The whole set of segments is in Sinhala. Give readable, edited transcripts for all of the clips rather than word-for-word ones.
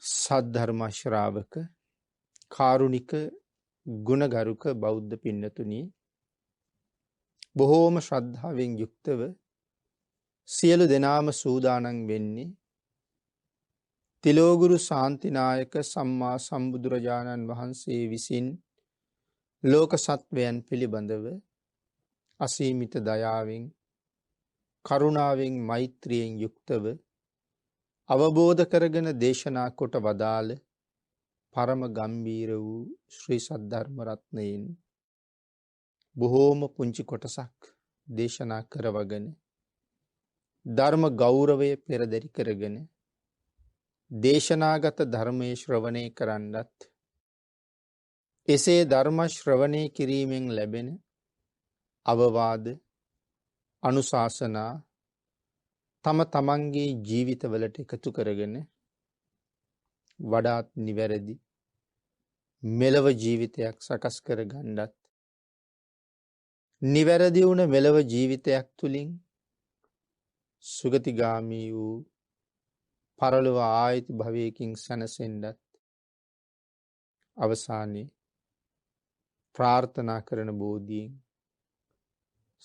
සද්ධර්ම ශ්‍රාවක කාරුණික ගුණගරුක බෞද්ධ පින්නතුනි බොහෝම ශ්‍රද්ධාවෙන් යුක්තව සියලු දෙනාම සූදානම් වෙන්නේ තිලෝගුරු ශාන්තිනායක සම්මා සම්බුදුරජාණන් වහන්සේ විසින් ලෝක සත්වයන් පිළිබඳව අසීමිත දයාවෙන් කරුණාවෙන් මෛත්‍රියෙන් යුක්තව අවබෝධ කරගෙන දේශනා කොට වදාළ පරම ගම්බීර වූ ශ්‍රී සද්ධර්ම රත්නයෙන් බොහෝම පුංචි කොටසක් දේශනා කරවගෙන ධර්ම ගෞරවය පෙරදරි කරගෙන දේශනාගත ධර්මයේ ශ්‍රවණය කරන්නත් එසේ ධර්ම ශ්‍රවණය කිරීමෙන් ලැබෙන අවවාද අනුශාසනා තම තමන්ගේ ජීවිතවලට එකතු කරගෙන වඩාත් නිවැරදි මෙලව ජීවිතයක් සකස් කර ගන්නත් නිවැරදි වුණ මෙලව ජීවිතයක් තුළින් සුගතිගාමී වූ පරලොව ආයති භවයකින් සැනසෙන්නත් අවසානයේ ප්‍රාර්ථනා කරන බෝධියෙන්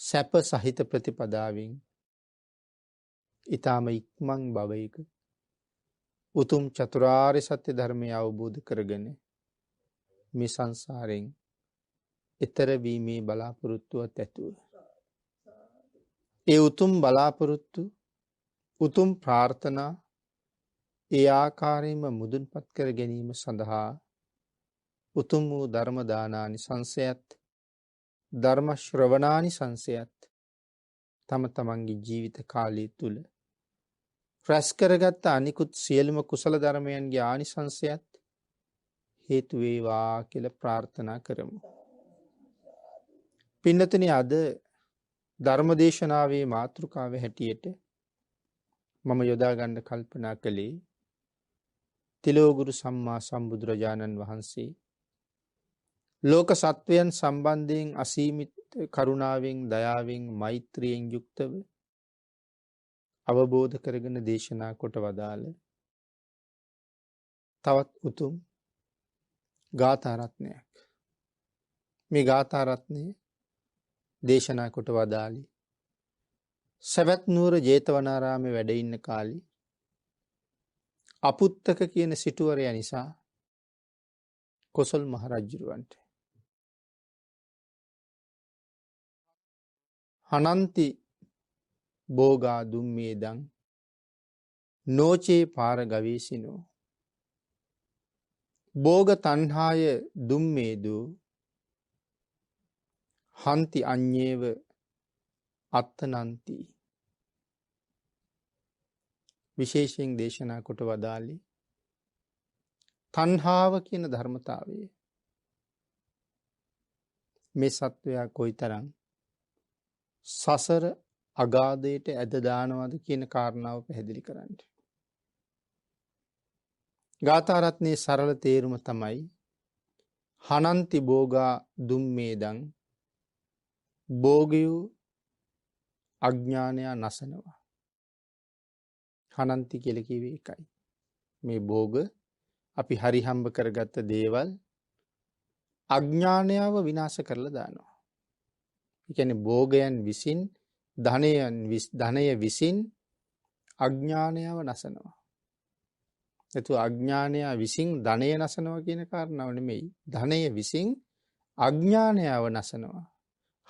සැප සහිත ප්‍රතිපදාවෙන් ඊටම ඉක්මන් භවයක උතුම් චතුරාර්ය සත්‍ය ධර්මය අවබෝධ කරගෙන මේ සංසාරයෙන් ඈතර වීමේ බලාපොරොත්තුවත් ඇතුව ඒ උතුම් බලාපොරොත්තු උතුම් ප්‍රාර්ථනා ඒ ආකාරයෙන්ම මුදුන්පත් කර ගැනීම සඳහා උතුම් වූ ධර්ම දානානි සංසයත් ධර්ම ශ්‍රවණානි සංසයත් තම තමන්ගේ ජීවිත කාලය තුල රැස් කරගත් අනිකුත් සියලුම කුසල ධර්මයන්ගේ ආනිසංසයත් හේතු වේවා කියලා ප්‍රාර්ථනා කරමු. පින්නතුනි අද ධර්මදේශනාවේ මාතෘකාව හැටියට මම යොදා ගන්න කල්පනා කළේ තිලෝගුරු සම්මා සම්බුදුරජාණන් වහන්සේ ලෝක සත්වයන් සම්බන්ධයෙන් අසීමිත කරුණාවෙන් දයාවෙන් මෛත්‍රියෙන් යුක්තව අවබෝධ කරගෙන දේශනා කොට වදාළ තවත් උතුම් ගාථා රත්නයක්. මේ ගාථා රත්නය දේශනා කොට වදාළි සවැත් නුවර ජේතවනාරාමේ වැඩ ඉන්න කාලේ අපුත්තක කියන සිටුවරයා නිසා කොසල් මහ රජුරවන්ට හනන්ති බෝගා දුම්මේදං නෝචේ පාර ගවේසිනෝ බෝග තණ්හාය දුම්මේදු හන්ති අඤ්ඤේව අත්තනන්ති. විශේෂයෙන් දේශනා කොට වදාළේ තණ්හාව කියන ධර්මතාවය මේ සත්වයා කොයිතරම් සසර අගාධයට ඇද දානවද කියන කාරණාව පැහැදිලි කරන්න. ගාථා රත්නයේ සරල තේරුම තමයි හනන්ති බෝගා දුම්මේදං භෝගයෝ අඥානය නසනවා. හනන්ති කියලා කිව්වේ ඒකයි. මේ භෝග අපි හරි හම්බ කරගත්ත දේවල් අඥානයව විනාශ කරලා දානවා. ඒ කියන්නේ භෝගයන් විසින් ධනය විසින් අඥානයව නසනවා. ඒතු අඥානය විසින් ධනය නසනවා කියන කාරණාව නෙමෙයි. ධනය විසින් අඥානයව නසනවා.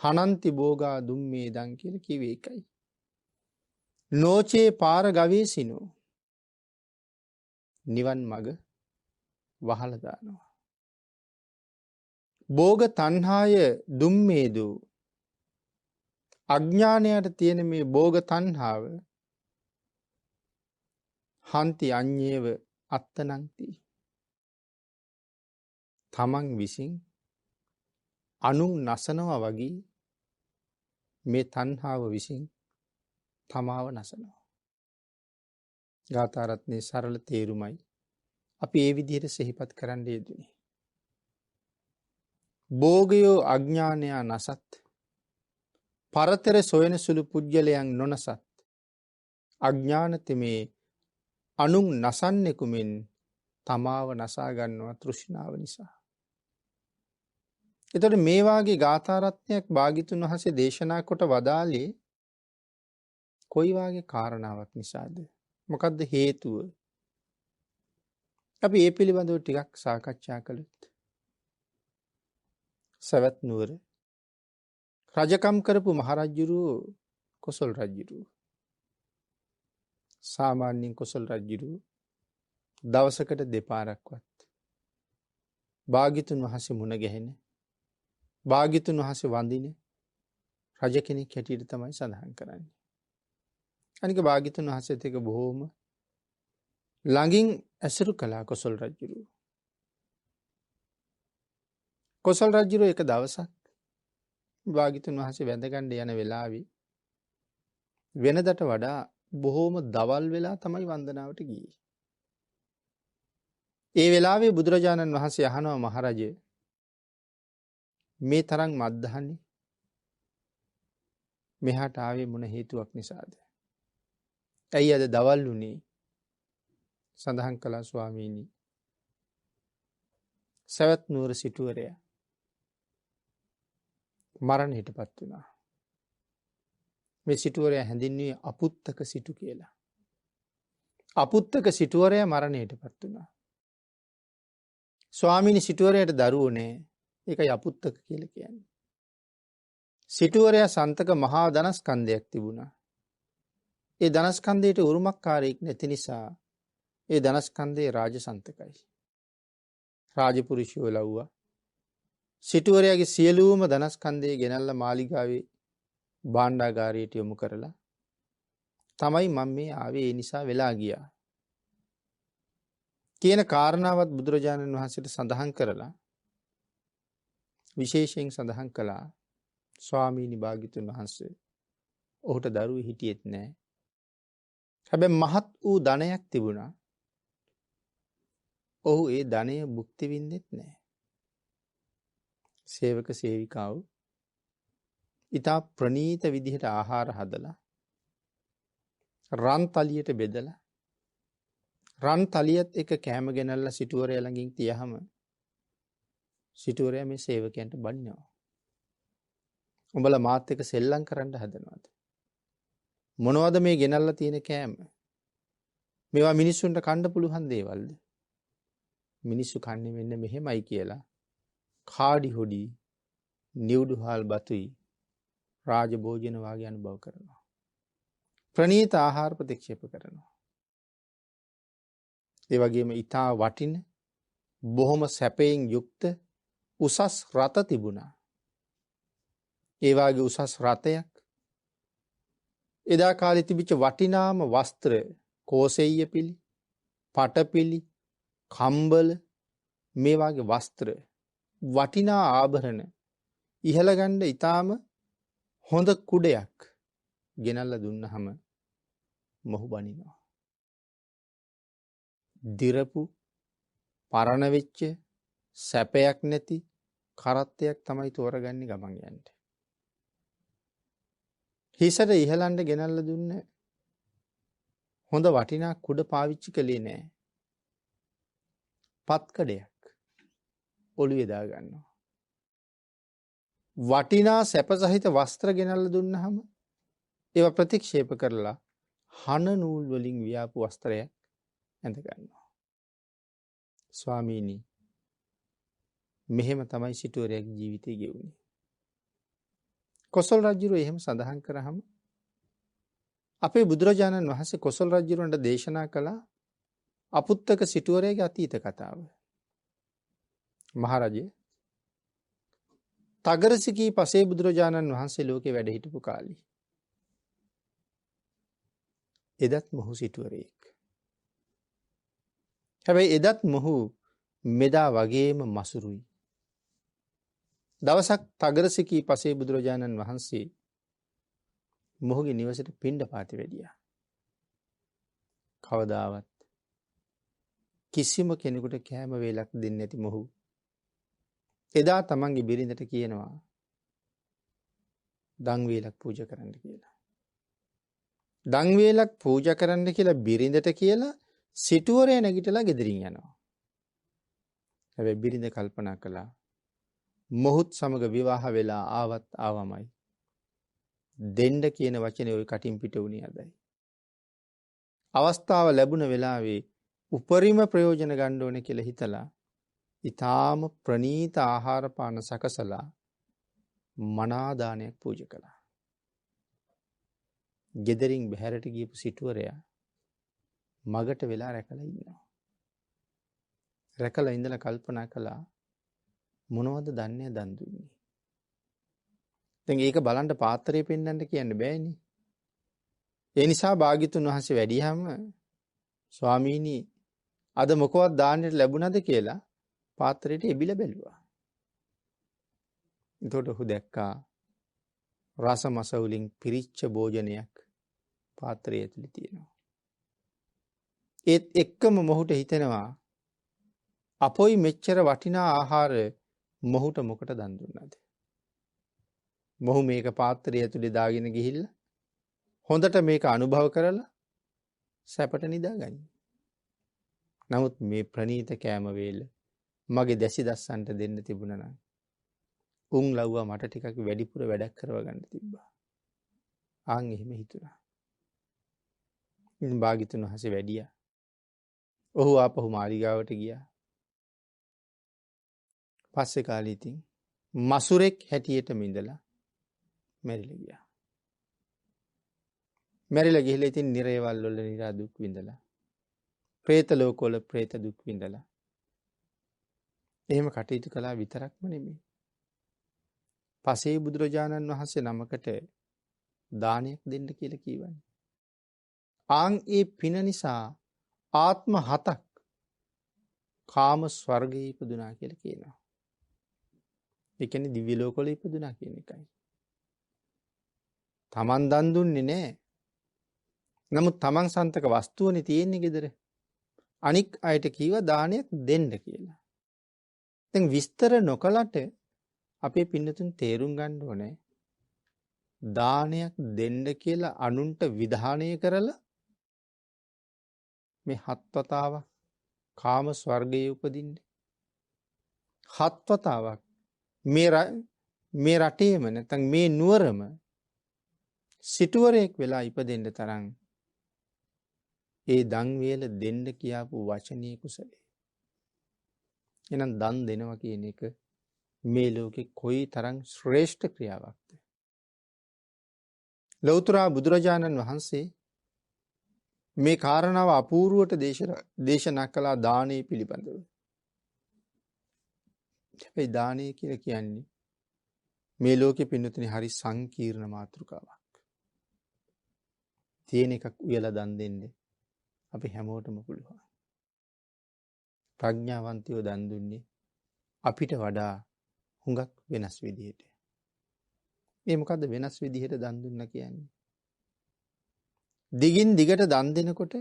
හනන්ති බෝගා දුම්මේදං කියලා කිව්වේ ඒකයි. නෝචේ පාර ගවේසිනෝ නිවන් මඟ වහලා දානවා. භෝග තණ්හාය දුම්මේදු අඥානයට තියෙන මේ භෝග තණ්හාව හන්ති අඤ්ඤේව අත්තනන්ති තමන් විසින් අනුන් නසනවා වගේ මේ තණ්හාව විසින් තමාව නසනවා. ගාථා රත්නයේ සරල තේරුමයි අපි ඒ විදිහට සිහිපත් කරන්න යෙදුනේ. භෝගයෝ අඥානය නසත් පරතර සොයන සුළු පුජ්‍යලයන් නොනසත් අඥානතමේ අනුන් නසන්නෙකුමෙන් තමාව නසා ගන්නවා තෘෂ්ණාව නිසා. එතකොට මේ වාගේ ගාථා රත්නයක් භාග්‍යතුන් වහන්සේ දේශනා කොට වදාළේ කොයි වාගේ කාරණාවක් නිසාද? මොකද්ද හේතුව? අපි ඒ පිළිබඳව ටිකක් සාකච්ඡා කළොත්. සවැත් නුවර රජකම් කරපු මහරජුරුවෝ කොසල් රජුරුවෝ. සාමාන්‍යයෙන් කොසල් රජුරුවෝ දවසකට දෙපාරක්වත් භාග්‍යතුන් වහන්සේ මුණ ගැහෙන, භාග්‍යතුන් වහන්සේ වඳින රජ කෙනෙක් හැටියට තමයි සඳහන් කරන්නේ. අනික භාග්‍යතුන් වහන්සේත් එක්ක බොහෝම ළඟින් ඇසුරු කළා කොසල් රජුරුවෝ. කොසල් රජුරුවෝ එක දවසක් භාග්‍යතුන් වහන්සේ වැඳගන්න යන වෙලාවේ වෙනදට වඩා බොහෝම දවල් වෙලා තමයි වන්දනාවට ගියේ. ඒ වෙලාවේ බුදුරජාණන් වහන්සේ අහනවා මහරජය මේ තරම් මද්දහනේ මෙහාට ආවේ මොන හේතුවක් නිසාද? ඇයි අද දවල් වුණේ? සඳහන් කළා ස්වාමීනි සවැත් නුවර සිටුවරයා මරණයටපත් වුණා. මේ සිටුවරයා හැඳින්වුවේ අපුත්තක සිටු කියලා. අපුත්තක සිටුවරයා මරණයටපත් වුණා. ස්වාමීනි සිටුවරයාට දරුවෝ නෑ. ඒකයි අපුත්තක කියලා කියන්නේ. සිටුවරයා සන්තක මහා ධනස්කන්ධයක් තිබුණා. ඒ ධනස්කන්ධයට උරුමකාරයෙක් නැති නිසා ඒ ධනස්කන්ධයේ රාජසන්තකයි. රාජපුරුෂයෝ ලව්වා. සිටුවරයාගේ සියලුම ධනස්කන්ධය ගෙනල්ලා මාලිගාවේ භාණ්ඩාගාරයට යොමු කරලා තමයි මම මේ ආවේ, ඒ නිසා වෙලා ගියා කියන කාරණාවත් බුදුරජාණන් වහන්සේට සඳහන් කරලා විශේෂයෙන් සඳහන් කළා ස්වාමීනි භාග්‍යතුන් වහන්සේ ඔහුට දරුවෝ හිටියෙත් නෑ. හැබැයි මහත් වූ ධනයක් තිබුණා. ඔහු ඒ ධනය භුක්ති විඳින්නෙත් නෑ. සේවක සේවිකාව ඉතා ප්‍රණීත විදිහට ආහාර හදලා රන් තලියට බෙදලා රන් තලියත් එක කෑම ගෙනල්ලා සිටුවරයා ළඟින් තියහම සිටුවරයා මේ සේවකයන්ට බනිනවා. උඹලා මාත් එක්ක සෙල්ලම් කරන්න හදනවද? මොනවද මේ ගෙනල්ලා තියෙන කෑම? මේවා මිනිස්සුන්ට කන්න පුළුවන් දේවල්ද? මිනිස්සු කන්නේ මෙන්න මෙහෙමයි කියලා කාඩි හොඩි නිවුඩුහල් බතුයි රාජ භෝජන වාගේ අනුභව කරනවා. ප්‍රණීත ආහාර ප්‍රතික්ෂේප කරනවා. ඒ වගේම ඊටා වටින බොහොම සැපයෙන් යුක්ත උසස් රත තිබුණා. ඒ වාගේ උසස් රතයක් එදා කාලේ තිබිච්ච වටිනාම වස්ත්‍ර කෝසෙය්‍ය පිලි, පටපිලි, කම්බල මේ වාගේ වස්ත්‍ර වටිනා ආභරණ ඉහළ ගන්න ඊටාම හොඳ කුඩයක් ගෙනල්ලා දුන්නහම මොහු බනිනවා. දිරපු පරණ වෙච්ච සැපයක් නැති කරත්තයක් තමයි තෝරගන්නේ ගමන් යන්න. හිසට ඉහළන්න ගෙනල්ලා දුන්න හොඳ වටිනා කුඩ පාවිච්චි කළේ නෑ. පත්කඩයක් ඔළුවේ දා ගන්නවා. වටිනා සැප සහිත වස්ත්‍ර ගෙනල්ලා දුන්නහම ඒවා ප්‍රතික්ෂේප කරලා හන නූල් වලින් වියාපු වස්ත්‍රයක් ඇඳ ගන්නවා. ස්වාමීනි මෙහෙම තමයි සිටුවරයාගේ ජීවිතය ගෙවුනේ. කොසල් රජුරෝ එහෙම සඳහන් කරාම අපේ බුදුරජාණන් වහන්සේ කොසල් රජුරන්ට දේශනා කළා අපුත්තක සිටුවරයාගේ අතීත කතාව. මහරජේ තගරසිකී පසේ බුදුරජාණන් වහන්සේ ලෝකේ වැඩ හිටපු කාලේ එදත් මොහු සිටුවරයෙක්. හැබැයි එදත් මොහු මෙදා වගේම මසුරුයි. දවසක් තගරසිකී පසේ බුදුරජාණන් වහන්සේ මොහුගේ නිවසට පිණ්ඩපාතේ වැඩියා. කවදාවත් කිසිම කෙනෙකුට කෑම වේලක් දෙන්නේ නැති මොහු එදා තමන්ගේ බිරිඳට කියනවා දන් වේලක් පූජා කරන්න කියලා. දන් වේලක් පූජා කරන්න කියලා බිරිඳට කියලා සිටුවරයා නැගිටලා ගෙදරින් යනවා. හැබැයි බිරිඳ කල්පනා කළා මොහුත් සමග විවාහ වෙලා ආවත් ආවමයි. දෙන්න කියන වචනේ ওই කටින් පිට වුණේ අදයි. අවස්ථාව ලැබුණ වෙලාවේ උපරිම ප්‍රයෝජන ගන්න ඕනේ කියලා හිතලා ඊටාම ප්‍රණීත ආහාර පාන සකසලා මනා දානයක් පූජා කළා. ගෙදරින් බහැරට ගියපු සිටුවරයා මගට වෙලා රැකලා ඉන්නවා. රැකලා ඉඳලා කල්පනා කළා මොනවද දන්නේ දන් දුන්නේ. දැන් ඒක බලන්න පාත්‍රය පෙන්වන්න කියන්න බෑනේ. ඒ නිසා භාග්‍යතුන් වහන්සේ වැඩියම ස්වාමීනි අද මොකවත් දාන්නට ලැබුණද කියලා පාත්‍රයට එබිලා බැලුවා. එතකොට ඔහු දැක්කා රස මස වලින් පිරිච්ච භෝජනයක් පාත්‍රය ඇතුලේ තියෙනවා. ඒත් එක්කම මොහුට හිතෙනවා අපොයි මෙච්චර වටිනා ආහාර මොහුට මොකට දන් දුන්නද? මොහු මේක පාත්‍රය ඇතුලේ දාගෙන ගිහිල්ලා හොඳට මේක අනුභව කරලා සැපට නිදාගනි. නමුත් මේ ප්‍රණීත කෑම වේල මගේ දැසි දස්සන්ට දෙන්න තිබුණා නම් උන් ලව්වා මට ටිකක් වැඩිපුර වැඩක් කරව ගන්න තිබ්බා. ආන් එහෙම හිතුණා. ඉතින් භාග්‍යතුන් වහන්සේ වැඩියා. ඔහු ආපහු මාලිගාවට ගියා. පස්සේ කාලේ ඉතින් මසුරෙක් හැටියටම ඉඳලා මැරිලා ගියා. මැරිලා ගිහලා ඉතින් නිරේවල් වල නිරා දුක් විඳලා പ്രേත ලෝකවල പ്രേත දුක් විඳලා එහෙම කටයුතු කළා විතරක්ම නෙමෙයි. පසේ බුදුරජාණන් වහන්සේ නමකට දානයක් දෙන්න කියලා කීවනේ. ආන් ඒ පින නිසා ආත්ම 7ක් කාම ස්වර්ගයේ ඉපදුනා කියලා කියනවා. ඒ කියන්නේ දිව්‍ය ලෝකවල ඉපදුනා කියන එකයි. තමන් දන් දුන්නේ නැහැ. නමුත් තමන් සන්තක වස්තුවනේ තියෙන්නේ ගෙදර. අනික් අයට කීවා දානයක් දෙන්න කියලා. දැන් විස්තර නොකලට අපේ පින්නතුන් තේරුම් ගන්න ඕනේ දානයක් දෙන්න කියලා අනුන්ට විධානය කරලා මේ 7 වතාවක් කාම ස්වර්ගයේ උපදින්නේ 7 වතාවක් මේ රටේම නැත්නම් මේ නුවරම සිටුවරයෙක් වෙලා ඉපදෙන්න තරම් ඒ දන් වේල දෙන්න කියාපු වචනේ කුසලේ. එහෙනම් දන් දෙනවා කියන එක මේ ලෝකේ කොයි තරම් ශ්‍රේෂ්ඨ ක්‍රියාවක්ද? ලෞතර බුදුරජාණන් වහන්සේ මේ කාරණාව අපූර්වට දේශනා කළා දානයේ පිළිබඳව. හැබැයි දානය කියලා කියන්නේ මේ ලෝකේ පින්නතුනේ හරි සංකීර්ණ මාතෘකාවක්. තියෙන එකක් උයලා දන් දෙන්නේ අපි හැමෝටම පුළුවන්. ප්‍රඥාවන්තයෝ දන් දුන්නේ අපිට වඩා හුඟක් වෙනස් විදිහට. මේ මොකද්ද වෙනස් විදිහට දන් දුන්නා කියන්නේ? දිගින් දිගට දන් දෙනකොට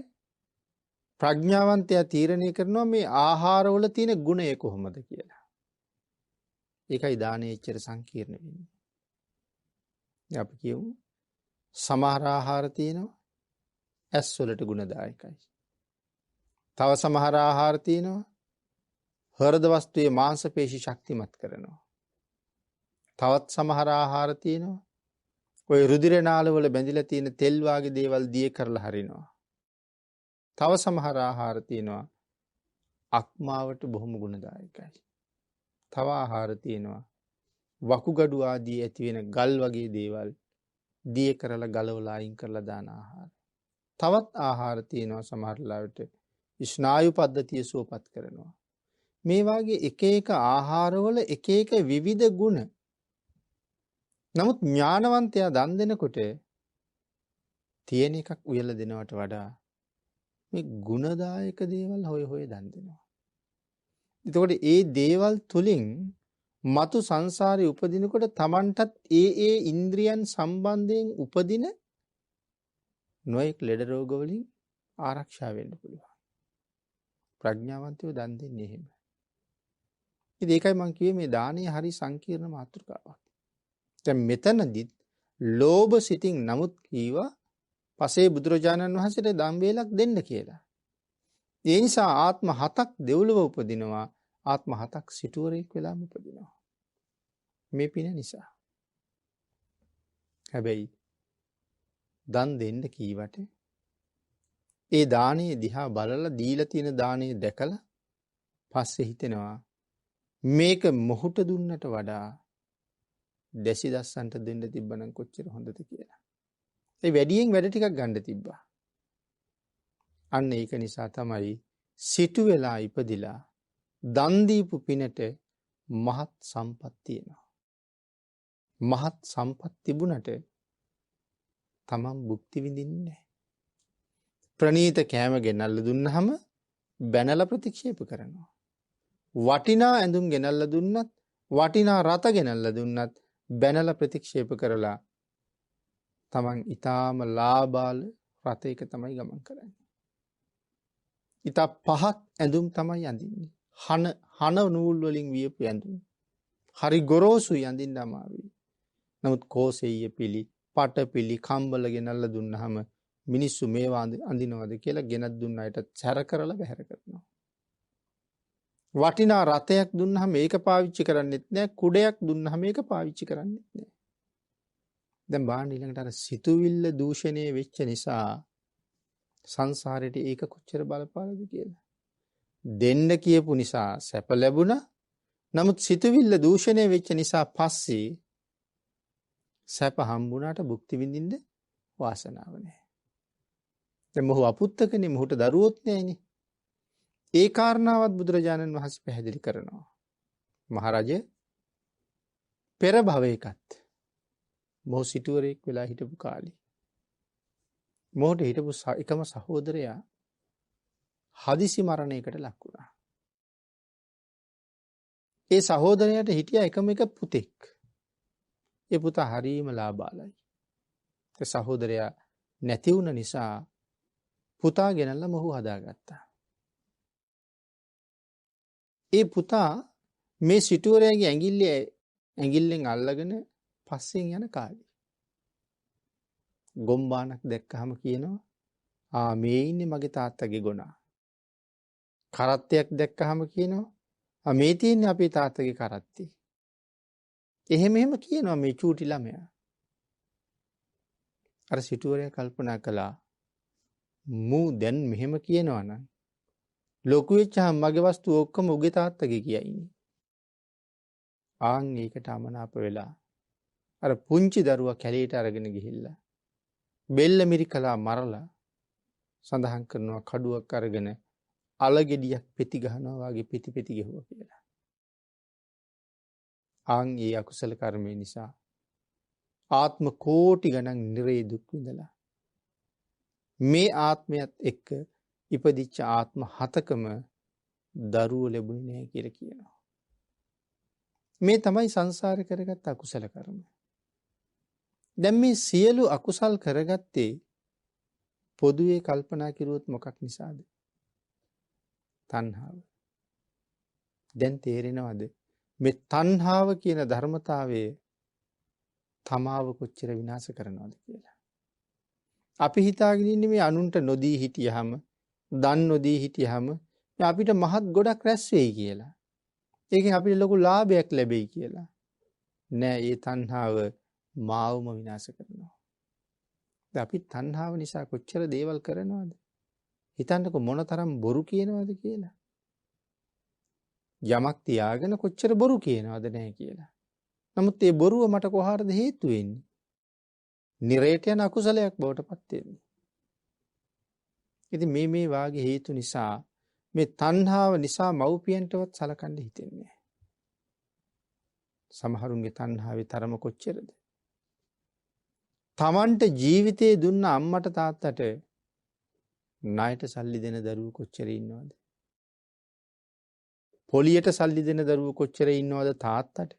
ප්‍රඥාවන්තයා තීරණය කරනවා මේ ආහාරවල තියෙන ගුණය කොහොමද කියලා. ඒකයි දානයේ එච්චර සංකීර්ණ වෙන්නේ. අපි කියමු සමහර ආහාර තියෙනවා ඇස් වලට ගුණදායකයි. තව සමහර ආහාර තියෙනවා හෘද වස්තුවේ මාංශ පේශි ශක්තිමත් කරනවා. තවත් සමහර ආහාර තියෙනවා ඔය රුධිර නාලවල බැඳිලා තියෙන තෙල් වාගේ දේවල් දිය කරලා හරිනවා. තව සමහර ආහාර තියෙනවා අක්මාවට බොහොම ගුණදායකයි. තව ආහාර තියෙනවා වකුගඩු ආදී ඇති වෙන ගල් වගේ දේවල් දිය කරලා ගලවලා අයින් කරලා දාන ආහාර. තවත් ආහාර තියෙනවා සමහර ලාවට ස්නායු පද්ධතිය සුවපත් කරනවා. මේ වාගේ එක එක ආහාරවල එක එක විවිධ ගුණ. නමුත් ඥානවන්තයා දන් දෙනකොට තියෙන එකක් උයලා දෙනවට වඩා මේ ගුණදායක දේවල් හොය හොය දන් දෙනවා. එතකොට ඒ දේවල් තුලින් මතු සංසාරේ උපදිනකොට Tamanටත් ඒ ඉන්ද්‍රියන් සම්බන්ධයෙන් උපදින නොයෙක් ලෙඩ රෝග වලින් ආරක්ෂා වෙන්න පුළුවන්. ප්‍රඥාවන්තයෝ දන් දෙන්නේ එහෙම. ඉතින් ඒකයි මම කිව්වේ මේ දානීය හරි සංකීර්ණ මාතෘකාවක්. දැන් මෙතනදිත් ලෝභ සිතින් නමුත් කීවා පසේ බුදුරජාණන් වහන්සේට දන් වේලක් දෙන්න කියලා. ඒ නිසා ආත්ම 7ක් දෙව්ලොව උපදිනවා ආත්ම 7ක් සිටුවරෙක් වෙලාම උපදිනවා. මේ පින නිසා. හැබැයි දන් දෙන්න කීවට ඒ දානේ දිහා බලලා දීලා තියෙන දානේ දැකලා පස්සේ හිතෙනවා මේක මොහුට දුන්නට වඩා දැසි දස්සන්ට දෙන්න තිබ්බනම් කොච්චර හොඳද කියලා. ඒ වැඩියෙන් වැඩ ටිකක් ගන්න තිබ්බා. අන්න ඒක නිසා තමයි සිටු වෙලා ඉපදිලා දන් දීපු පිනට මහත් සම්පත් තියෙනවා. මහත් සම්පත් තිබුණට තමන් භුක්ති විඳින්නේ නැහැ. ප්‍රණීත කෑම ගෙනල්ලා දුන්නාම බැනලා ප්‍රතික්ෂේප කරනවා. වටිනා ඇඳුම් ගෙනල්ලා දුන්නත් වටිනා රත ගෙනල්ලා දුන්නත් බැනලා ප්‍රතික්ෂේප කරලා තමන් ඊටාම ලාබාල රතයක තමයි ගමන් කරන්නේ. ඊට පහත් ඇඳුම් තමයි අඳින්නේ. හන නූල් වලින් වියපු ඇඳුම්. හරි ගොරෝසුයි අඳින්න අමාරුයි. නමුත් කෝසෙయ్య පිලි, පට පිලි, කම්බල ගෙනල්ලා දුන්නාම මිනිස්සු මේවා අඳිනවද කියලා ගෙනත් දුන්න අයට සැර කරලා බැහැර කරනවා. වටිනා රතයක් දුන්නාම මේක පාවිච්චි කරන්නෙත් නෑ, කුඩයක් දුන්නාම මේක පාවිච්චි කරන්නෙත් නෑ. දැන් බාන්න ඊළඟට අර සිතුවිල්ල දූෂණය වෙච්ච නිසා සංසාරේට ඒක කොච්චර බලපාලද කියලා. දෙන්න කියපු නිසා සැප ලැබුණා. නමුත් සිතුවිල්ල දූෂණය වෙච්ච නිසා පස්සේ සැප හම්බුණාට භුක්ති විඳින්න වාසනාව නැහැ. දැන් මොහු අපුත්තකනේ, මොහුට දරුවොත් නැහැනේ. ඒ කාරණාවත් බුදුරජාණන් වහන්සේ පැහැදිලි කරනවා. මහරජ පෙර භවයකත් මොහු සිටුවරයෙක් වෙලා හිටපු කාලේ මොහුට හිටපු එකම සහෝදරයා හදිසි මරණයකට ලක් වුණා. ඒ සහෝදරයාට හිටියා එකම එක පුතෙක්. ඒ පුතා හරීම ලාබාලයි. ඒ සහෝදරයා නැති වුණ නිසා පුතා ගෙනල්ලා මොහු හදාගත්තා. ඒ පුතා මේ සිටුවරයාගේ ඇඟිල්ලෙන් අල්ලගෙන පස්සෙන් යන කාලේ ගොම්බානක් දැක්කහම කියනවා මේ ඉන්නේ මගේ තාත්තගේ ගොනා. කරත්තයක් දැක්කහම කියනවා මේ තියෙන්නේ අපේ තාත්තගේ කරත්තේ. එහෙම කියනවා මේ චූටි ළමයා. අර සිටුවරයා කල්පනා කළා මූ දැන් මෙහෙම කියනවා නම් ලොකු වෙච්චහම මගේ වස්තු ඔක්කොම උගේ තාත්තගේ කියයිනේ. ආන් ඒකට අමනාප වෙලා අර පුංචි දරුවා කැලේට අරගෙන ගිහිල්ලා බෙල්ල මිරිකලා මරලා සඳහන් කරනවා කඩුවක් අරගෙන අලගෙඩියක් පෙති ගහනවා වගේ පෙති ගහුවා කියලා. ආන් ඒ අකුසල කර්මය නිසා ආත්ම කෝටි ගණන් නිරේ දුක් විඳලා මේ ආත්මයත් එක්ක ඉපදිච්ච ආත්ම 7කම දරුවෝ ලැබුණේ නැහැ කියලා කියනවා. මේ තමයි සංසාරේ කරගත් අකුසල කර්ම. දැන් මේ සියලු අකුසල් කරගත්තේ පොදුවේ කල්පනා කිරුවොත් මොකක් නිසාද? තණ්හාව. දැන් තේරෙනවද මේ තණ්හාව කියන ධර්මතාවය තමාව කොච්චර විනාශ කරනවද කියලා? අපි හිතාගෙන ඉන්නේ මේ අනුන්ට නොදී හිටියහම, දන් නොදී හිටියහම අපිට මහත් ගොඩක් රැස් වෙයි කියලා. ඒකෙන් අපිට ලොකු ලාභයක් ලැබෙයි කියලා. නෑ, ඒ තණ්හාව මාවම විනාශ කරනවා. දැන් අපි තණ්හාව නිසා කොච්චර දේවල් කරනවද? හිතන්නකො මොනතරම් බොරු කියනවද කියලා. යමක් තියාගෙන කොච්චර බොරු කියනවද නැහැ කියලා. නමුත් ඒ බොරුව මට කොහාටද හේතු වෙන්නේ? නිරේට යන අකුසලයක් බවට පත් වෙන්නේ. ඉතින් මේ වාගේ හේතු නිසා මේ තණ්හාව නිසා මව්පියන්ටවත් සලකන්න හිතෙන්නේ නැහැ. සමහරුන්ගේ තණ්හාවේ තරම කොච්චරද? තමන්ට ජීවිතේ දුන්න අම්මට තාත්තට ණයට සල්ලි දෙන දරුවෝ කොච්චර ඉන්නවද? පොලියට සල්ලි දෙන දරුවෝ කොච්චර ඉන්නවද තාත්තට?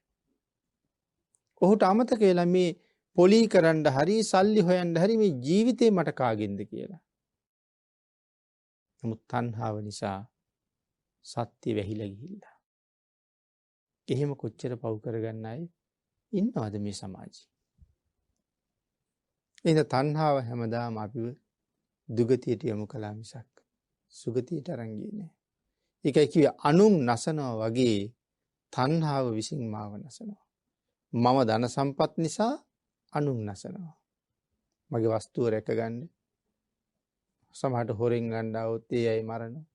ඔහුට අමතක වෙලා මේ පොලී කරන්න හරි සල්ලි හොයන්න හරි මේ ජීවිතේ මට කාගෙන්ද කියලා. නමුත් තණ්හාව නිසා සත්‍ය වැහිලා ගිහිල්ලා. එහෙම කොච්චර පව් කරගන්න අය ඉන්නවද මේ සමාජයේ? එහෙනම් තණ්හාව හැමදාම අපිව දුගතියට යොමු කළා මිසක් සුගතියට අරන් ගියේ නෑ. ඒකයි කිව්වේ අනුන් නසනවා වගේ තණ්හාව විසින් මාව නසනවා. මම ධන සම්පත් නිසා අනුන් නසනවා. මගේ වස්තුව රැකගන්න සමහරට හොරෙන් ගන්න આવොත් ඒ අය මරනවා.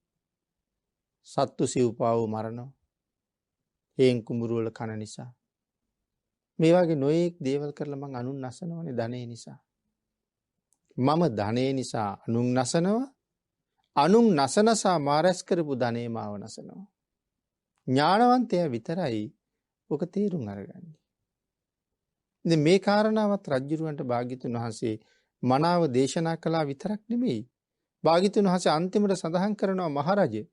සත්තු සිව්පාවු මරනවා. හේන් කුඹුරු වල කන නිසා. මේ වගේ නොයෙක් දේවල් කරලා මං අනුන් නසනවනේ ධනෙ නිසා. මම ධනෙ නිසා අනුන් නසනවා. අනුන් නසනසා මා රැස් කරපු ධනෙ මාව නසනවා. ඥානවන්තයා විතරයි ඔක තේරුම් අරගන්නේ. ඉතින් මේ කාරණාවත් රජුරවන්ට භාග්‍යතුන් වහන්සේ මනාව දේශනා කළා විතරක් නෙමෙයි. භාග්‍යතුන් වහන්සේ අන්තිමට සඳහන් කරනවා මහරජේ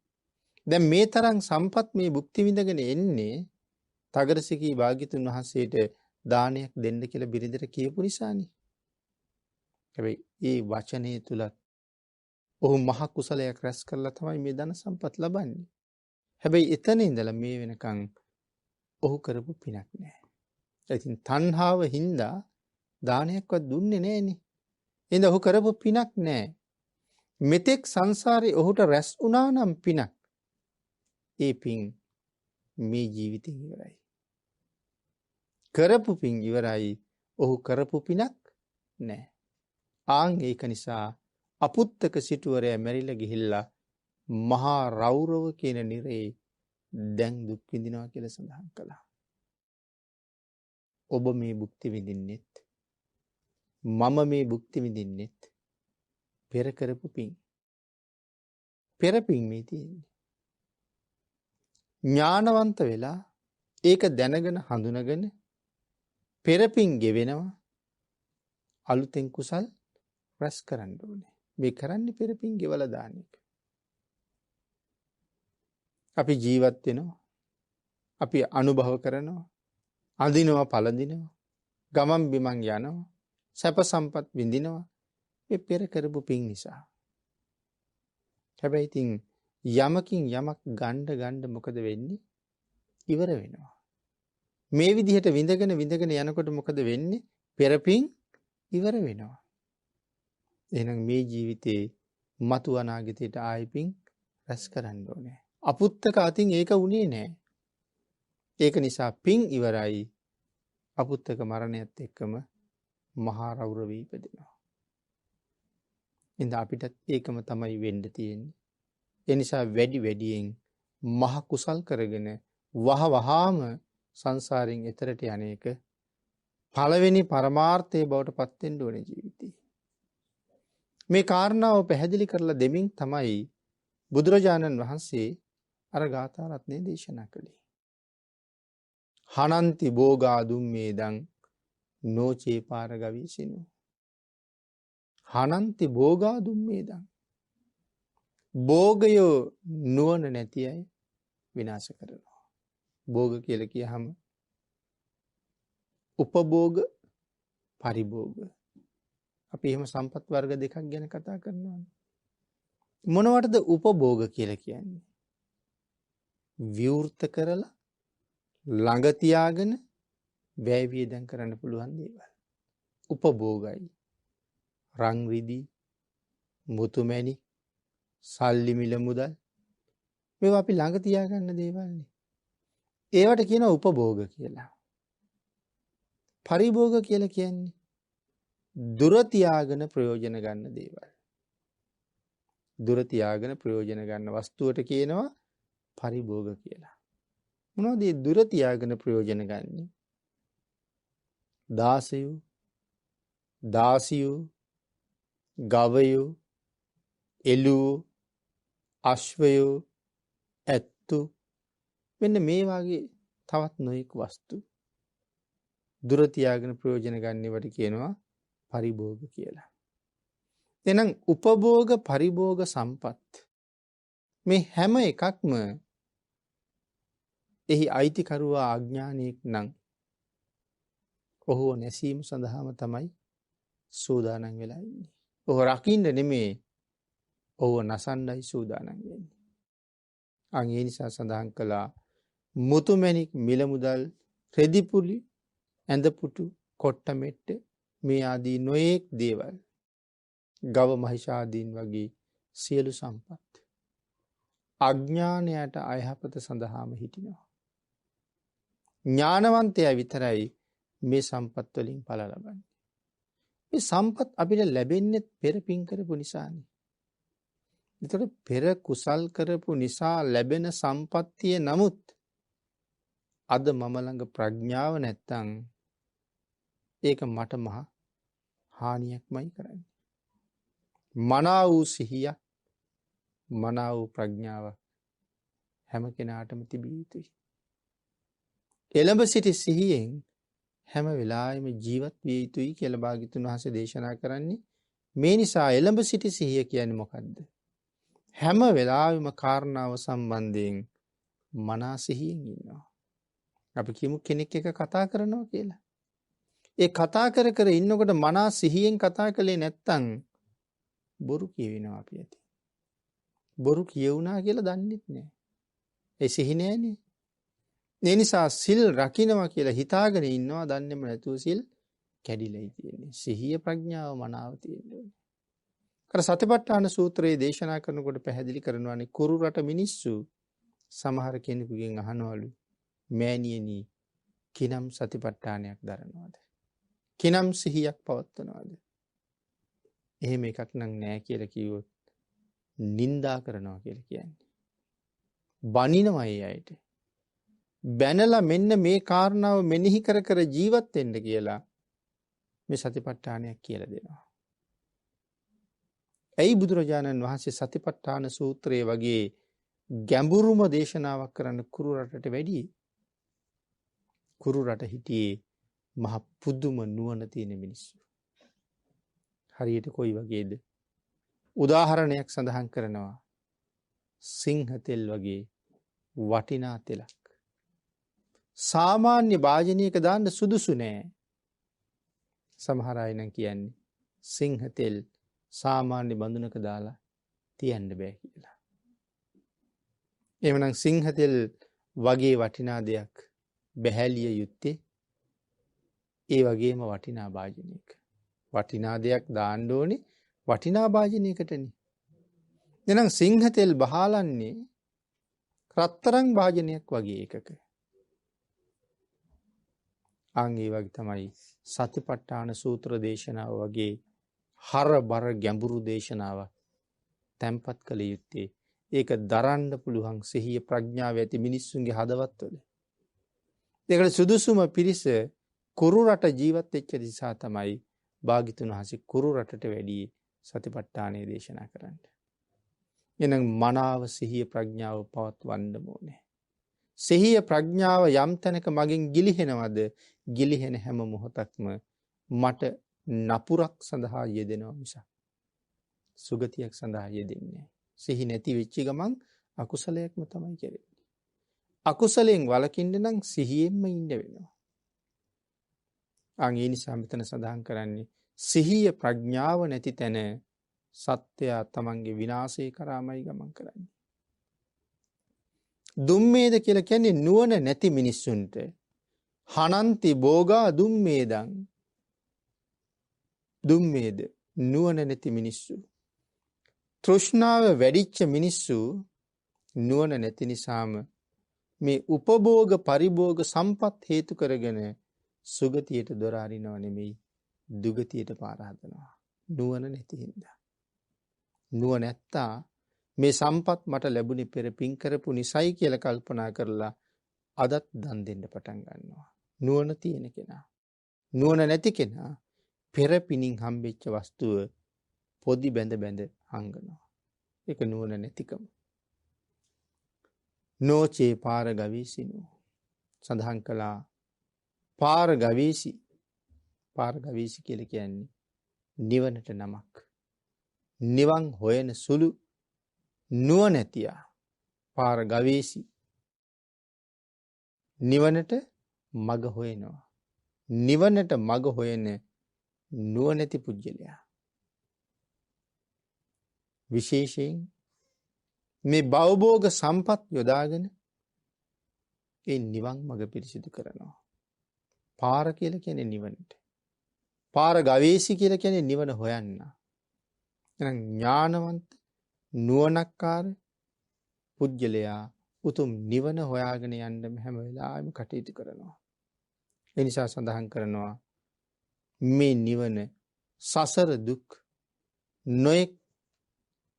දැන් මේ තරම් සම්පත් මේ භුක්ති විඳගෙන එන්නේ තගරසිකී භාග්‍යතුන් වහන්සේට දානයක් දෙන්න කියලා බිරිඳට කියපු නිසානේ. හැබැයි ඒ වචනේ තුලත් ඔහු මහ කුසලයක් රැස් කරලා තමයි මේ ධන සම්පත් ලබන්නේ. හැබැයි එතන ඉඳලා මේ වෙනකන් ඔහු කරපු පිනක් නැහැ. ඉතින් තණ්හාව හින්දා දානයක්වත් දුන්නේ නැහනේ. එහෙනම් ඔහු කරපු පිනක් නැහැ. මෙතෙක් සංසාරේ ඔහුට රැස් වුණා නම් පිනක්. ඒ පින් මේ ජීවිතේ ඉවරයි. කරපු පින් ඉවරයි. ඔහු කරපු පිනක් නැහැ. ආන් ඒක නිසා අපුත්තක සිටුවරයා මැරිලා ගිහිල්ලා මහා රෞරව කියන නිරේ දැන් දුක් විඳිනවා කියලා සඳහන් කළා. ඔබ මේ භුක්ති විඳින්නෙත් මම මේ භුක්ති විඳින්නෙත් පෙර කරපු පින්. පෙර පින් මේ තියෙන්නේ. ඥානවන්ත වෙලා ඒක දැනගෙන හඳුනගෙන පෙර පින් ගෙවෙනවා. අලුතෙන් කුසල් රැස් කරන්න ඕනේ. මේ කරන්නේ පෙර පින් ගෙවලා දාන එක. අපි ජීවත් වෙනවා. අපි අනුභව කරනවා. අඳිනවා පළඳිනවා. ගමන් බිමන් යනවා. සැප සම්පත් විඳිනවා. මේ පෙර කරපු පින් නිසා. හැබැයි ඉතින් යමකින් යමක් ගන්න මොකද වෙන්නේ? ඉවර වෙනවා. මේ විදිහට විඳගෙන යනකොට මොකද වෙන්නේ? පෙර පින් ඉවර වෙනවා. එහෙනම් මේ ජීවිතේ මතු අනාගතයට ආයි පින් රැස් කරන්න ඕනේ. අපුත්තක අතින් ඒක උනේ නැහැ. ඒක නිසා පින් ඉවරයි. අපුත්තක මරණයත් එක්කම මහා රෞරවී ඉපදෙනවා. ඉතින් අපිටත් ඒකම තමයි වෙන්න තියෙන්නේ. ඒ නිසා වැඩියෙන් මහ කුසල් කරගෙන වහවහාම සංසාරයෙන් එතරට යන්නේක පළවෙනි පරමාර්ථයේ බවට පත් වෙන්න ඕනේ ජීවිතේ. මේ කාරණාව පැහැදිලි කරලා දෙමින් තමයි බුදුරජාණන් වහන්සේ අර ගාථා රත්නය දේශනා කළේ. හනන්ති භෝගා දුම්මේදං නොචේ පාරගවිසිනු. හනන්ති භෝගා දුම්මේදං. භෝගයෝ නුවණ නැති අය විනාශ කරනවා. භෝග කියලා කියහම උපභෝග පරිභෝග. අපි එහෙම සම්පත් වර්ග දෙකක් ගැන කතා කරනවා. මොනවටද උපභෝග කියලා කියන්නේ? විවෘත කරලා ළඟ තියාගෙන වැය වියදම් කරන්න පුළුවන් දේවල්. උපභෝගයි. රන් රිදී, මුතුමැණි, සල්ලි මිල මුදල් මේවා අපි ළඟ තියාගන්න දේවල්නේ. ඒවට කියනවා උපභෝග කියලා. පරිභෝග කියලා කියන්නේ දුර තියාගෙන ප්‍රයෝජන ගන්න දේවල්. දුර තියාගෙන ප්‍රයෝජන ගන්න වස්තුවට කියනවා පරිභෝග කියලා. මොනවද මේ දුර තියාගෙන ප්‍රයෝජන ගන්නේ? දාසයෝ, දාසියෝ, ගවයෝ, එළුවෝ, අශ්වයෝ, ඇත්තු මෙන්න මේ වගේ තවත් නොයෙක් වස්තු දුර තියාගෙන ප්‍රයෝජන ගන්නවට කියනවා පරිභෝග කියලා. එහෙනම් උපභෝග පරිභෝග සම්පත් මේ හැම එකක්ම එහි අයිතිකරුවා අඥානියෙක් නම් ඔහුව නැසීම සඳහාම තමයි සූදානම් වෙලා ඉන්නේ. ඔහු රකින්න නෙමේ ඔහුව නසන්නයි සූදානම් වෙන්නේ. අන් ඒ නිසා සඳහන් කළා මුතුමැණික් මිල මුදල් රෙදිපුලි ඇඳපුටු කොට්ට මෙට්ට මේ ආදී නොයෙක් දේවල් ගව මහිෂාදීන් වගේ සියලු සම්පත් අඥානයට අයහපත සඳහාම හිටිනවා. ඥානවන්තයා විතරයි මේ සම්පත් වලින් ඵල ලබන්නේ. මේ සම්පත් අපිට ලැබෙන්නේ පෙර පින් කරපු නිසානේ. ඒතකොට පෙර කුසල් කරපු නිසා ලැබෙන සම්පත්තිය නමුත් අද මම ළඟ ප්‍රඥාව නැත්තම් ඒක මට මහ හානියක්මයි කරන්නේ. මනා වූ සිහිය මනා වූ ප්‍රඥාව හැම කෙනාටම තිබිය යුතුයි. එළඹ සිටි සිහියෙන් හැම වෙලාවෙම ජීවත් විය යුතුයි කියලා භාග්‍යතුන් වහන්සේ දේශනා කරන්නේ. මේ නිසා එළඹ සිටි සිහිය කියන්නේ මොකද්ද? හැම වෙලාවෙම කාරණාව සම්බන්ධයෙන් මනා සිහියෙන් ඉන්නවා. අපි කියමු කෙනෙක් එක කතා කරනවා කියලා. ඒ කතා කර කර ඉන්නකොට මනා සිහියෙන් කතා කළේ නැත්තම් බොරු කියවෙනවා අපි ඇති. බොරු කියවුණා කියලා දන්නෙත් නෑ. ඒ සිහි නෑනේ. ඒ නිසා සිල් රකින්නවා කියලා හිතාගෙන ඉන්නවා දන්නේම නැතුව සිල් කැඩිලායි තියෙන්නේ. සිහිය ප්‍රඥාව මනාව තියෙන්නේ. කර සතිපට්ඨාන සූත්‍රයේ දේශනා කරනකොට පැහැදිලි කරනවානේ කුරු රට මිනිස්සු සමහර කෙනෙකුගෙන් අහනවලු මෑණියනි කිනම් සතිපට්ඨානයක් දරනවද? කිනම් සිහියක් පවත්වනවද? එහෙම එකක් නම් නෑ කියලා කිව්වොත් නින්දා කරනවා කියලා කියන්නේ. බනිනවා ඒ අයට. බැනලා මෙන්න මේ කාරණාව මෙනෙහි කර කර ජීවත් වෙන්න කියලා මේ සතිපට්ඨානයක් කියලා දෙනවා. ඇයි බුදුරජාණන් වහන්සේ සතිපට්ඨාන සූත්‍රයේ වගේ ගැඹුරුම දේශනාවක් කරන්න කුරු රටට වැඩි? කුරු රට හිටියේ මහ පුදුම නුවණ තියෙන මිනිස්සු. හරියට කොයි වගේද? උදාහරණයක් සඳහන් කරනවා. සිංහ තෙල් වගේ වටිනා තෙලක්. සාමාන්‍ය භාජනයක දාන්න සුදුසු නෑ. සමහර අය නම් කියන්නේ සිංහ තෙල් සාමාන්‍ය බඳුනක දාලා තියන්න බෑ කියලා. එහෙමනම් සිංහ තෙල් වගේ වටිනා දෙයක් බැහැලිය යුත්තේ ඒ වගේම වටිනා භාජනයක. වටිනා දෙයක් දාන්න ඕනේ වටිනා භාජනයකටනේ. එහෙනම් සිංහ තෙල් බහලන්නේ රත්තරන් භාජනයක් වගේ එකක. අන් ඒ වගේ තමයි සතිපට්ඨාන සූත්‍ර දේශනාව වගේ හරබර ගැඹුරු දේශනාවක් තැන්පත් කළ යුත්තේ ඒක දරන්න පුළුවන් සිහිය ප්‍රඥාව ඇති මිනිස්සුන්ගේ හදවත්වල. ඒකට සුදුසුම පිරිස කුරු රට ජීවත් වෙච්ච නිසා තමයි භාග්‍යතුන් වහන්සේ කුරු රටට වැඩි සතිපට්ඨානය දේශනා කරන්නේ. එහෙනම් මනාව සිහිය ප්‍රඥාව පවත්වන්න ඕනේ. සිහිය ප්‍රඥාව යම් තැනක මගෙන් ගිලිහෙනවද? ගිලිහෙන හැම මොහොතක්ම මට නපුරක් සඳහා යෙදෙනවා මිසක් සුගතියක් සඳහා යෙදෙන්නේ නැහැ. සිහි නැති වෙච්ච ගමන් අකුසලයක්ම තමයි කරන්නේ. අකුසලයෙන් වළකින්න නම් සිහියෙන්ම ඉන්න වෙනවා. ඒ නිසා මෙතන සඳහන් කරන්නේ සිහිය ප්‍රඥාව නැති තැන සත්‍යය තමන්ගේ විනාශය කරාමයි ගමන් කරන්නේ. දුම්මේද කියලා කියන්නේ නුවණ නැති මිනිස්සුන්ට. හනන්ති භෝගා දුම්මේදං. දුම්මේද නුවණ නැති මිනිස්සු. තෘෂ්ණාව වැඩිච්ච මිනිස්සු නුවණ නැති නිසාම මේ උපභෝග පරිභෝග සම්පත් හේතු කරගෙන සුගතියට දොර අරිනව නෙමෙයි දුගතියට පාර හදනවා. නුවණ නැති හින්දා. නුවණ නැත්තා මේ සම්පත් මට ලැබුණේ පෙර පින් කරපු නිසයි කියලා කල්පනා කරලා අදත් දන් දෙන්න පටන් ගන්නවා. නුවණ තියෙන කෙනා. නුවණ නැති කෙනා පෙර පිනින් හම්බෙච්ච වස්තුව පොඩි බැඳ බැඳ හංගනවා. ඒක නුවණ නැතිකම. නෝචේ පාර ගවීසිනෝ සඳහන් කළා පාර ගවීසි. පාර ගවීසි කියලා කියන්නේ නිවනට නමක්. නිවන් හොයන සුළු නුවණැතියා පාර ගවීසි. නිවනට මග හොයනවා. නිවනට මග හොයන නුවණැති පුජ්‍යලයා. විශේෂයෙන් මේ භවභෝග සම්පත් යොදාගෙන ඒ නිවන් මඟ පිරිසිදු කරනවා. පාර කියලා කියන්නේ නිවනට. පාර ගවේෂි කියලා කියන්නේ නිවන හොයන්න. එහෙනම් ඥානවන්ත නුවණක්කාර පුජ්‍යලයා උතුම් නිවන හොයාගෙන යන්න හැම වෙලාවෙම කටයුතු කරනවා. ඒ නිසා සඳහන් කරනවා මේ නිවන සසර දුක් නොයෙක්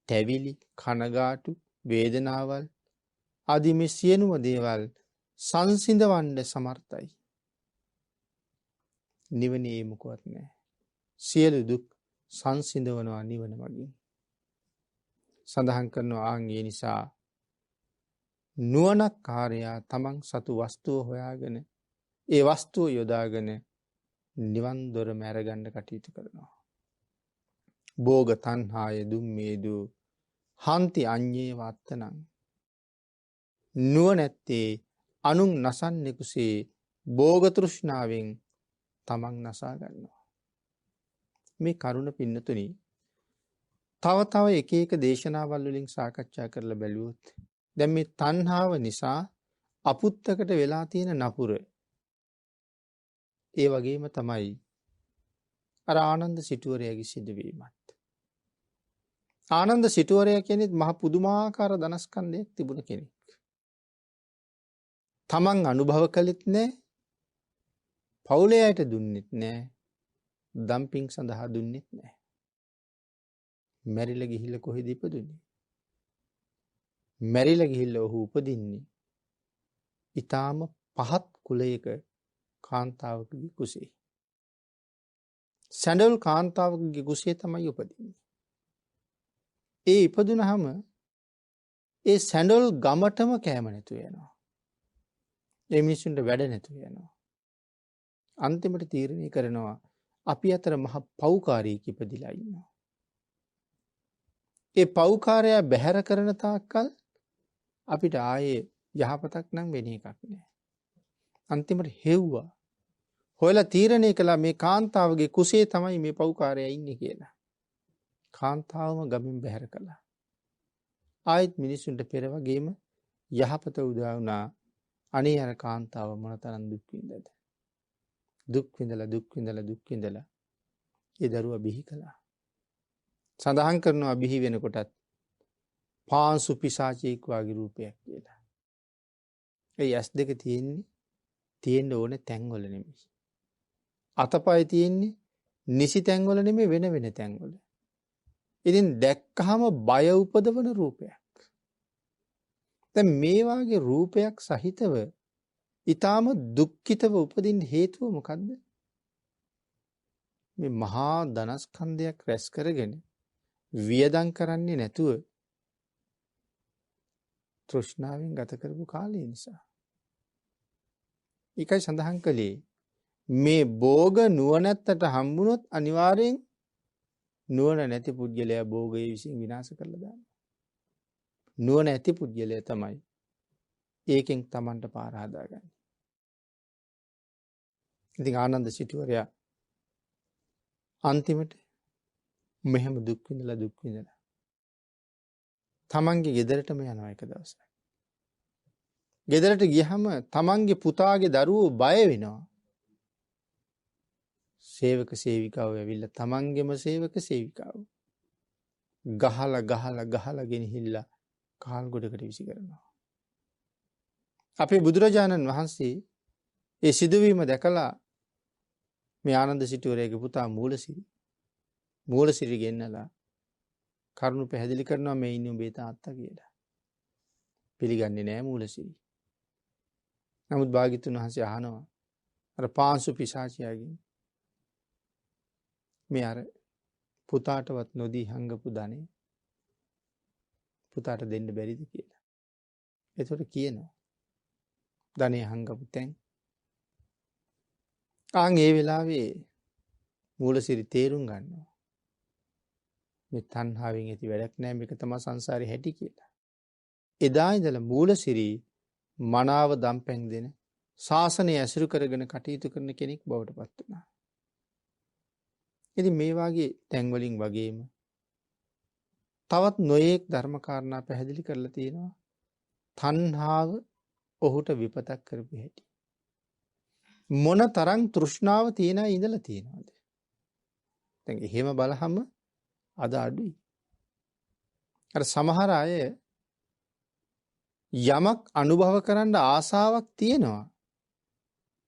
තැවිලි කනගාටු වේදනාවල් ආදී මේ සියලුම දේවල් සංසිඳවන්න සමර්ථයි. නිවනේ මොකවත් නැහැ. සියලු දුක් සංසිඳවනවා නිවන මගින්. සඳහන් කරනවා ඒ නිසා නුවණක් කාර්යයා තමන් සතු වස්තුව හොයාගෙන ඒ වස්තුව යොදාගෙන නිවන් දොර මැරගන්න කටයුතු කරනවා. භෝග තණ්හාය දුම්මේදු හන්ති අඤ්ඤේ වත්තනං. නුවණැත්තේ අනුන් නසන්නෙකුසේ භෝග තෘෂ්ණාවෙන් තමන් නසා ගන්නවා. මේ කරුණ පින්නතුනි තව තව එක එක දේශනාවල් වලින් සාකච්ඡා කරලා බැලුවොත් දැන් මේ තණ්හාව නිසා අපුත්තකට වෙලා තියෙන නපුර ඒ වගේම තමයි අර ආනන්ද සිටුවරයාගේ සිදුවීමත්. ආනන්ද සිටුවරයා කියන්නේ මහ පුදුමාකාර ධනස්කන්ධයක් තිබුණ කෙනෙක්. තමන් අනුභව කළෙත් නැහැ, පවුලේ අයට දුන්නෙත් නැහැ, දම්පින් සඳහා දුන්නෙත් නැහැ. මැරිලා ගිහිල්ලා කොහෙද ඉපදුනේ? මැරිලා ගිහිල්ලා ඔහු උපදින්නේ ඊටාම පහත් කුලයක කාන්තාවකගේ කුසේ. සැඬොල් කාන්තාවකගේ කුසේ තමයි උපදින්නේ. ඒ ඉපදුනහම ඒ සැඬොල් ගමටම කෑම නැතු වෙනවා. ඒ මිනිස්සුන්ට වැඩ නැතු වෙනවා. අන්තිමට තීරණය කරනවා අපි අතර මහ පව්කාරයෙක් ඉපදිලා ඉන්නවා. ඒ පව්කාරයා බැහැර කරන තාක්කල් අපිට ආයේ යහපතක් නම් වෙන එකක් නෑ. අන්තිමට හෙව්වා. හොයලා තීරණය කළා මේ කාන්තාවගේ කුසේ තමයි මේ පව්කාරයා ඉන්නේ කියලා. කාන්තාවම ගමින් බැහැර කළා. ආයෙත් මිනිසුන්ට පෙර වගේම යහපත උදා වුණා. අනේ අර කාන්තාව මොනතරම් දුක් විඳද? දුක් විඳලා ඒ දරුවා බිහි කළා. සඳහන් කරනවා බිහි වෙනකොටත් පාංසු පිසාචෙක් වගේ රූපයක් කියලා. ඒ ඇස් දෙක තියෙන්න ඕනේ තැන්වල නෙමෙයි. අතපය තියෙන්නේ නිසි තැන්වල නෙමෙයි වෙන වෙන තැන්වල. ඉතින් දැක්කහම බය උපදවන රූපයක්. දැන් මේ වාගේ රූපයක් සහිතව ඊටාම දුක්ඛිතව උපදින්න හේතුව මොකද්ද? මේ මහා ධනස්කන්ධයක් රැස් කරගෙන වියදම් කරන්නේ නැතුව තෘෂ්ණාවෙන් ගත කරපු කාලය නිසා. ඒකයි සඳහන් කළේ මේ භෝග නුවණැත්තට හම්බුනොත් අනිවාර්යෙන් නුවණ නැති පුද්ගලයා භෝගයේ විසින් විනාශ කරලා දානවා. නුවණ ඇති පුද්ගලයා තමයි ඒකෙන් Tamanට පාර හදාගන්නේ. ඉතින් ආනන්ද සිටුවරයා අන්තිමට මෙහෙම දුක් විඳලා තමන්ගේ ගෙදරටම යනවා එක දවසක්. ගෙදරට ගියහම තමන්ගේ පුතාගේ දරුවෝ බය වෙනවා. සේවක සේවිකාව ඇවිල්ලා තමන්ගේම සේවක සේවිකාව ගහලා ගෙනහිල්ලා කාල් ගොඩකට විසි කරනවා. අපේ බුදුරජාණන් වහන්සේ ඒ සිදුවීම දැකලා මේ ආනන්ද සිටුවරයාගේ පුතා මූලසිරි ගෙන්නලා කරුණු පැහැදිලි කරනවා මේ ඉන්නේ උඹේ තාත්තා කියලා. පිළිගන්නේ නැහැ මූලසිරි. නමුත් භාග්‍යතුන් වහන්සේ අහනවා අර පාංසු පිසාචයාගෙන් මේ අර පුතාටවත් නොදී හංගපු ධනෙ පුතාට දෙන්න බැරිද කියලා. එතකොට කියනවා ධනෙ හංගපු තැන්. ඒ වෙලාවේ මූලසිරි තේරුම් ගන්නවා මේ තණ්හාවෙන් ඇති වැඩක් නෑ, මේක තමයි සංසාරේ හැටි කියලා. එදා ඉඳලා මූලසිරි මනාව දම්පැන් දෙන ශාසනය ඇසුරු කරගෙන කටයුතු කරන කෙනෙක් බවට පත් වුණා. ඉතින් මේ වාගේ තැන් වලින් වගේම තවත් නොයෙක් ධර්ම කාරණා පැහැදිලි කරලා තියෙනවා. තණ්හාව ඔහුට විපතක් කරපු හැටි. මොන තරම් තෘෂ්ණාව තියෙන ඉඳලා තියෙනවද? දැන් එහෙම බලහම අද අඩුයි. අර සමහර අය යමක් අනුභව කරන්න ආසාවක් තියෙනවා.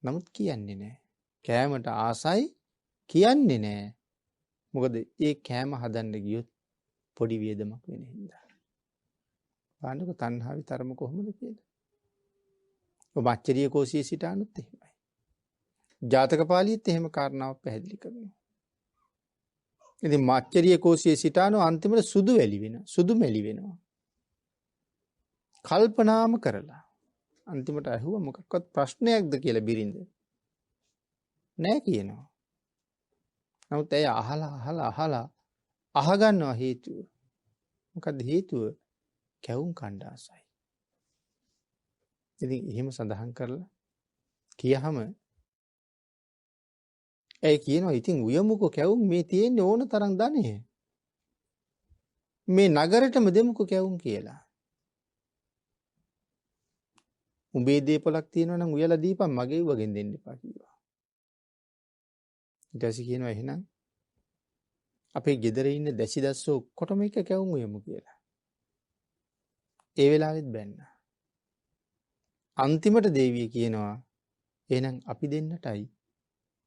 නමුත් කියන්නේ නැහැ. කෑමට ආසයි කියන්නේ නැහැ. මොකද ඒ කෑම හදන්න ගියොත් පොඩි වියදමක් වෙන හින්දා. බලන්නකො තණ්හාවේ තරම කොහොමද කියලා. ඔබ මච්චරිය කෝසියේ සිටානුත් එහෙමයි. ජාතක පාළියෙත් එහෙම කාරණාවක් පැහැදිලි කරනවා. ඉතින් මච්චරිය කෝසියේ සිටානෝ අන්තිමට සුදු වැලි වෙනවා. සුදු මැලි වෙනවා. කල්පනාම කරලා අන්තිමට ඇහුවා මොකක්වත් ප්‍රශ්නයක්ද කියලා බිරිඳ. නෑ කියනවා. නමුත් ඇය අහලා අහගන්නවා හේතුව. මොකක්ද හේතුව? කැවුම් කණ්ඩ ආසයි. ඉතින් එහෙම සඳහන් කරලා කියහම ඇය කියනවා ඉතින් උයමුකෝ කැවුම් මේ තියෙන්නේ ඕන තරම් ධනෙ. මේ නගරෙටම දෙමුකෝ කැවුම් කියලා. උඹේ දීපලක් තියෙනවා නම් උයලා දීපන් මගේ වගෙන් දෙන්න එපා කිව්වා. ඊට පස්සේ කියනවා එහෙනම් අපේ ගෙදර ඉන්න දැසි දැස්සෝ ඔක්කොටම එක කැවුම් උයමු කියලා. ඒ වෙලාවෙත් බැන්න. අන්තිමට දේවිය කියනවා එහෙනම් අපි දෙන්නටයි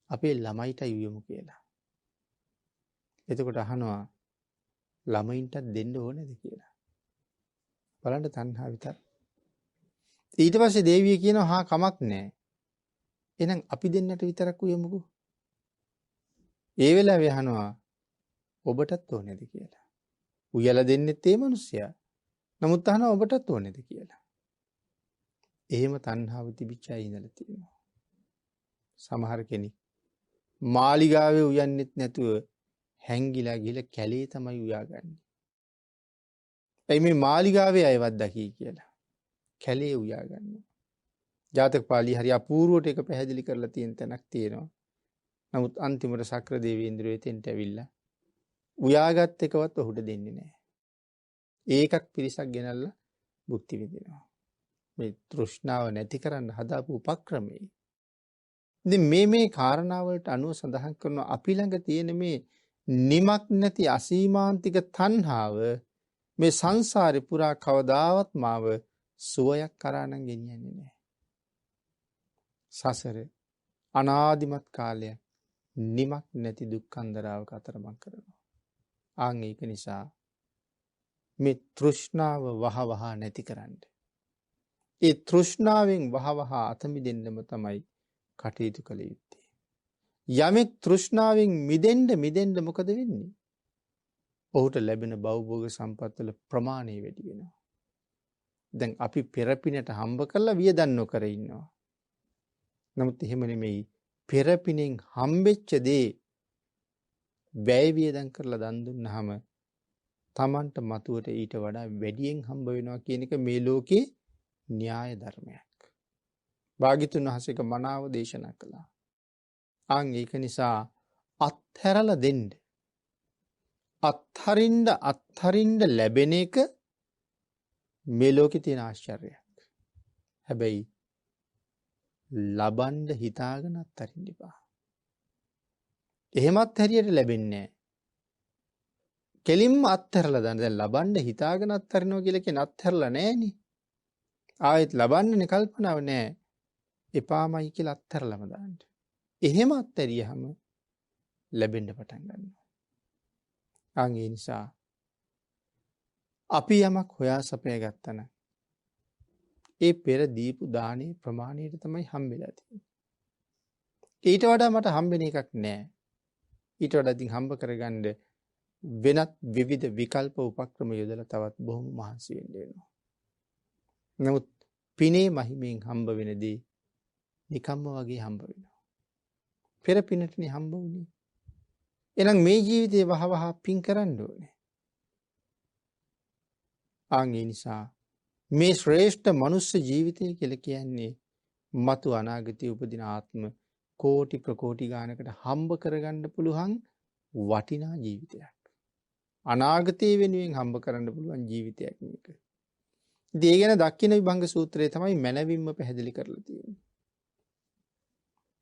අපේ ළමයිටයි උයමු කියලා. එතකොට අහනවා ළමයින්ටත් දෙන්න ඕනේද කියලා. බලන්න තණ්හා විතර. ඊට පස්සේ දේවිය කියනවා හා කමක් නැහැ. එහෙනම් අපි දෙන්නට විතරක් උයමුකෝ. ඒ වෙලාවේ අහනවා ඔබටත් ඕනේද කියලා. උයලා දෙන්නෙත් ඒ මිනිස්සයා. නමුත් අහනවා ඔබටත් ඕනේද කියලා. එහෙම තණ්හාව තිබිච්ච අය ඉඳලා තියෙනවා. සමහර කෙනෙක් මාලිගාවේ උයන්නෙත් නැතුව හැංගිලා ගිහලා කැලේ තමයි උයාගන්නේ. එයි මේ මාලිගාවේ අයවත් දකි කියලා. කැලේ උයා ගන්නවා. ජාතක පාළිය හරි අපූර්වට එක පැහැදිලි කරලා තියෙන තැනක් තියෙනවා. නමුත් අන්තිමට සක්‍ර දේවේන්ද්‍රයෝ එතෙන්ට ඇවිල්ලා උයාගත් එකවත් ඔහුට දෙන්නේ නැහැ. ඒකක් පිරිසක් ගෙනල්ලා භුක්ති විඳිනවා. මේ තෘෂ්ණාව නැති කරන්න හදාපු උපක්‍රමයේ. ඉතින් මේ කාරණාවලට අනුව සඳහන් කරන අපි ළඟ තියෙන මේ නිමක් නැති අසීමාන්තික තණ්හාව මේ සංසාරේ පුරා කවදාවත් මාව සුවයක් කරා නම් ගෙනියන්නේ නැහැ. සසර අනාදිමත් කාලයක් නිමක් නැති දුක්ඛන්දරාවක අතරමං කරනවා. ආන් ඒක නිසා මේ තෘෂ්ණාව වහවහ නැති කරන්න. ඒ තෘෂ්ණාවෙන් වහවහ අත මිදෙන්නම තමයි කටයුතු කළ යුත්තේ. යමෙක් තෘෂ්ණාවෙන් මිදෙන්න මොකද වෙන්නේ? ඔහුට ලැබෙන භවභෝග සම්පත් වල ප්‍රමාණය වැඩි වෙනවා. දැන් අපි පෙරපිනට හම්බ කරලා වියදම් නොකර ඉන්නවා. නමුත් එහෙම නෙමෙයි. පෙරපිනෙන් හම්බෙච්ච දේ වැය වියදම් කරලා දන් දුන්නාම Tamanට මතුවට ඊට වඩා වැඩියෙන් හම්බ වෙනවා කියන එක මේ ලෝකේ න්‍යාය ධර්මයක්. භාග්‍යතුන් වහන්සේක මනාව දේශනා කළා. ආන් ඒක නිසා අත්හැරලා දෙන්න. අත්හරින්න ලැබෙන එක මේ ලෝකේ තියෙන ආශ්චර්යයක්. හැබැයි ලබන්න හිතාගෙන අත්හරින්න එපා. එහෙමත් හරියට ලැබෙන්නේ නැහැ. කෙලින්ම අත්හැරලා දාන්න. දැන් ලබන්න හිතාගෙන අත්හරිනවා කියලා කියන අත්හැරලා නැහෙනේ. ආයෙත් ලබන්නනේ කල්පනාව නැහැ. එපාමයි කියලා අත්හැරලාම දාන්න. එහෙම අත්හැරියහම ලැබෙන්න පටන් ගන්නවා. ආන් ඒ නිසා අපි යමක් හොයා සපයා ගත්තා නම් ඒ පෙර දීපු දානේ ප්‍රමාණයට තමයි හම්බෙලා තියෙන්නේ. ඊට වඩා මට හම්බෙන එකක් නැහැ. ඊට වඩා ඉතින් හම්බ කරගන්න වෙනත් විවිධ විකල්ප උපක්‍රම යොදලා තවත් බොහොම මහන්සි වෙන්න වෙනවා. නමුත් පිනේ මහිමෙන් හම්බ වෙනදී නිකම්ම වගේ හම්බ වෙනවා. පෙර පිනටනේ හම්බ වුනේ. එහෙනම් මේ ජීවිතේ වහවහ පින් කරන්න ඕනේ. ආන් ඒ නිසා මේ ශ්‍රේෂ්ඨ මනුස්ස ජීවිතය කියලා කියන්නේ මතු අනාගතයේ උපදින ආත්ම කෝටි ප්‍රකෝටි ගානකට හම්බ කරගන්න පුළුවන් වටිනා ජීවිතයක්. අනාගතයේ වෙනුවෙන් හම්බ කරන්න පුළුවන් ජීවිතයක් මේක. ඉතින් ඒ ගැන දක්ෂින විභංග සූත්‍රයේ තමයි මනවින්ම පැහැදිලි කරලා තියෙන්නේ.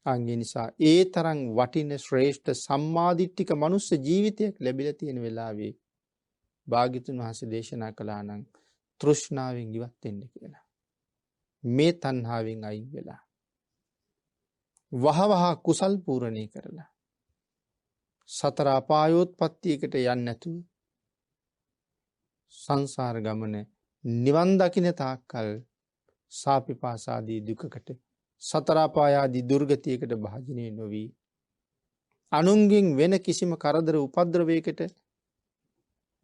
ආන් ඒ නිසා ඒ තරම් වටින ශ්‍රේෂ්ඨ සම්මාදිට්ඨික මනුස්ස ජීවිතයක් ලැබිලා තියෙන වෙලාවේ භාග්‍යතුන් වහන්සේ දේශනා කළා නම් තෘෂ්ණාවෙන් ඉවත් වෙන්න කියලා. මේ තණ්හාවෙන් අයින් වෙලා වහවහ කුසල් පූර්ණේ කරලා සතර අපායෝත්පත්තියකට යන්නේ නැතුව සංසාර ගමන නිවන් දකින්න තාක්කල් සාපිපාසාදී දුකකට සතර අපාය ආදී දුර්ගතියකට භාජනය නොවි අනුන්ගෙන් වෙන කිසිම කරදර උපද්‍රවයකට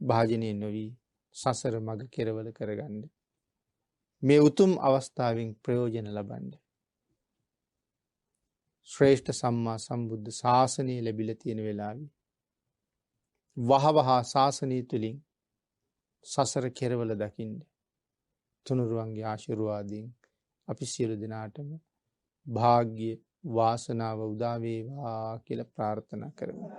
භාජනය නොවි සසර මඟ කෙරවල කරගන්න මේ උතුම් අවස්ථාවෙන් ප්‍රයෝජන ලබන්න ශ්‍රේෂ්ඨ සම්මා සම්බුද්ධ ශාසනය ලැබිලා තියෙන වෙලාවේ වහවහ ශාසනය තුලින් සසර කෙරවල දකින්න තුනුරුවන්ගේ ආශිර්වාදයෙන් අපි සියලු දෙනාටම භාග්‍ය වාසනාව උදා වේවා කියලා ප්‍රාර්ථනා කරමු